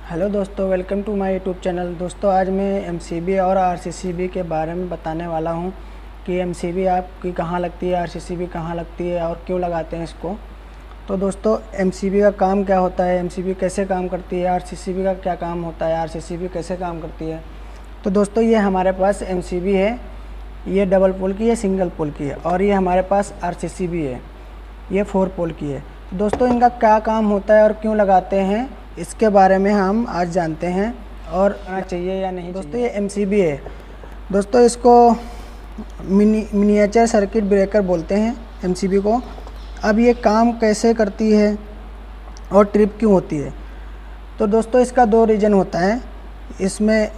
Hello दोस्तों, welcome to my YouTube channel. दोस्तों आज मैं एमसीबी और आरसीसीबी के बारे में बताने वाला हूं कि एमसीबी आपकी कहां लगती है, आरसीसीबी कहां लगती है और क्यों लगाते हैं इसको। तो दोस्तों एमसीबी का काम क्या होता है, एमसीबी कैसे काम करती है, आरसीसीबी का क्या काम होता है, आरसीसीबी कैसे काम करती है। तो दोस्तों ये हमारे पास एमसीबी है, ये डबल पोल की है, सिंगल पोल की है, और ये हमारे पास आरसीसीबी है, ये 4 पोल की है। तो दोस्तों इनका क्या काम होता है और क्यों लगाते हैं, इसके बारे में हम आज जानते हैं और आना चाहिए या नहीं। दोस्तों ये एमसीबी है। दोस्तों इसको मिनिएचर सर्किट ब्रेकर बोलते हैं एमसीबी को। अब ये काम कैसे करती है और ट्रिप क्यों होती है। तो दोस्तों इसका 2 रीज़न होता है। इसमें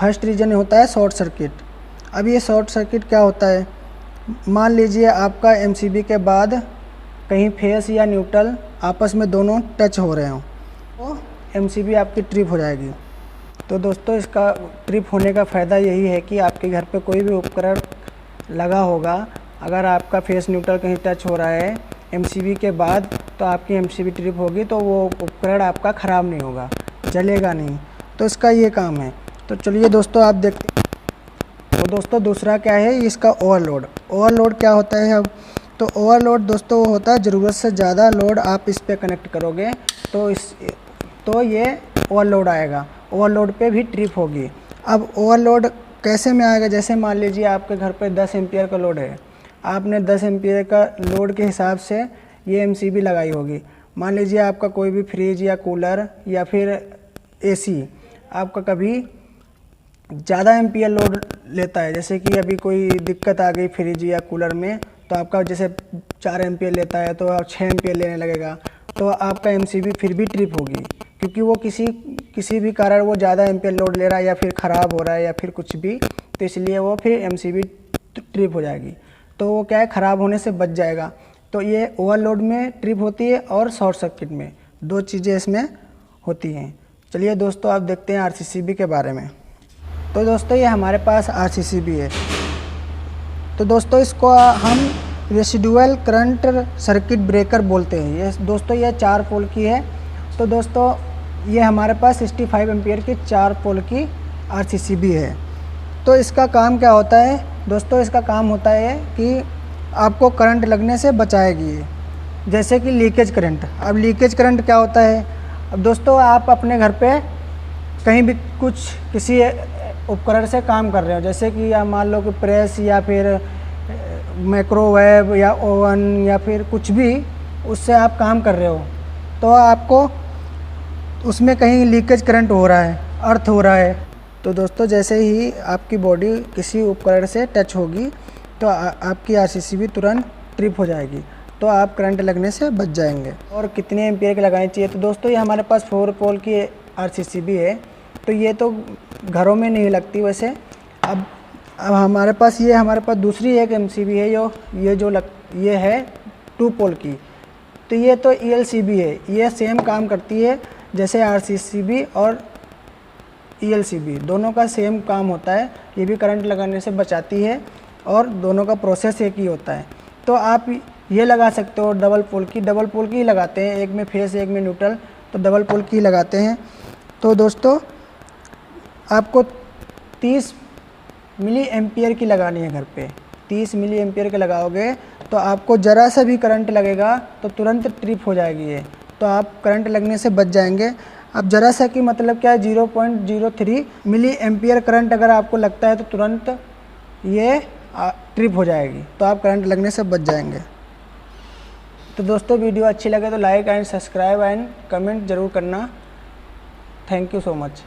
फर्स्ट रीज़न होता है शॉर्ट सर्किट। अब ये शॉर्ट सर्किट क्या होता है, मान लीजिए आपका एमसीबी के बाद कहीं फेस या न्यूट्रल आपस में दोनों टच हो रहे हों तो एमसीबी आपकी ट्रिप हो जाएगी। तो दोस्तों इसका ट्रिप होने का फ़ायदा यही है कि आपके घर पे कोई भी उपकरण लगा होगा, अगर आपका फेस न्यूट्रल कहीं टच हो रहा है एमसीबी के बाद, तो आपकी एमसीबी ट्रिप होगी तो वो उपकरण आपका ख़राब नहीं होगा, जलेगा नहीं। तो इसका ये काम है। तो चलिए दोस्तों आप देखते हैं। तो दोस्तों दूसरा क्या है, इसका ओवरलोड। ओवरलोड क्या होता है। अब तो ओवरलोड दोस्तों वो होता है ज़रूरत से ज़्यादा लोड आप इस पे कनेक्ट करोगे तो ये ओवरलोड आएगा, ओवरलोड पे भी ट्रिप होगी। अब ओवरलोड कैसे में आएगा, जैसे मान लीजिए आपके घर पे 10 एम्पियर का लोड है, आपने 10 एम्पियर का लोड के हिसाब से ये एमसीबी लगाई होगी। मान लीजिए आपका कोई भी फ्रिज या कूलर या फिर एसी आपका कभी ज़्यादा एम्पियर लोड लेता है, जैसे कि अभी कोई दिक्कत आ गई फ्रिज या कूलर में, तो आपका जैसे 4 एम्पियर लेता है तो 6 एम्पियर लेने लगेगा, तो आपका एमसीबी फिर भी ट्रिप होगी, क्योंकि वो किसी भी कारण वो ज़्यादा एम्पियर लोड ले रहा है या फिर ख़राब हो रहा है या फिर कुछ भी, तो इसलिए वो फिर एमसीबी ट्रिप हो जाएगी। तो वो क्या है, ख़राब होने से बच जाएगा। तो ये ओवरलोड में ट्रिप होती है और शॉर्ट सर्किट में, 2 चीज़ें इसमें होती हैं। चलिए दोस्तों आप देखते हैं आरसीसीबी के बारे में। तो दोस्तों ये हमारे पास आरसीसीबी है। तो दोस्तों इसको हम रेसिडुअल करंट सर्किट ब्रेकर बोलते हैं। ये दोस्तों ये 4 पोल की है। तो दोस्तों ये हमारे पास 65 एम्पियर की 4 पोल की आरसीसीबी है। तो इसका काम क्या होता है दोस्तों, इसका काम होता है कि आपको करंट लगने से बचाएगी, जैसे कि लीकेज करंट। अब लीकेज करंट क्या होता है, अब दोस्तों आप अपने घर पे कहीं भी किसी उपकरण से काम कर रहे हो, जैसे कि आप मान लो कि प्रेस या फिर माइक्रोवेव या ओवन या फिर कुछ भी, उससे आप काम कर रहे हो, तो आपको उसमें कहीं लीकेज करंट हो रहा है, अर्थ हो रहा है। तो दोस्तों जैसे ही आपकी बॉडी किसी उपकरण से टच होगी तो आपकी आरसीसीबी तुरंत ट्रिप हो जाएगी, तो आप करंट लगने से बच जाएंगे। और कितने एम्पियर की लगानी चाहिए, तो दोस्तों ये हमारे पास 4 पोल की आरसीसीबी है। तो ये तो घरों में नहीं लगती वैसे। अब हमारे पास दूसरी एक एमसीबी है, ये है 2 पोल की। तो ये तो ईएलसीबी है, ये सेम काम करती है जैसे आरसीसीबी और ईएलसीबी, दोनों का सेम काम होता है। ये भी करंट लगाने से बचाती है और दोनों का प्रोसेस एक ही होता है। तो आप ये लगा सकते हो डबल पोल की ही लगाते हैं, एक में फेस एक में न्यूट्रल, तो डबल पोल की लगाते हैं। तो दोस्तों आपको 30 मिली एम्पियर की लगानी है घर पे। 30 मिली एम्पियर के लगाओगे तो आपको ज़रा सा भी करंट लगेगा तो तुरंत ट्रिप हो जाएगी ये, तो आप करंट लगने से बच जाएंगे। अब ज़रा सा की मतलब क्या है, 0.03 मिली एम्पियर करंट अगर आपको लगता है तो तुरंत ये ट्रिप हो जाएगी, तो आप करंट लगने से बच जाएंगे। तो दोस्तों वीडियो अच्छी लगे तो like and subscribe and comment ज़रूर करना। Thank you so much.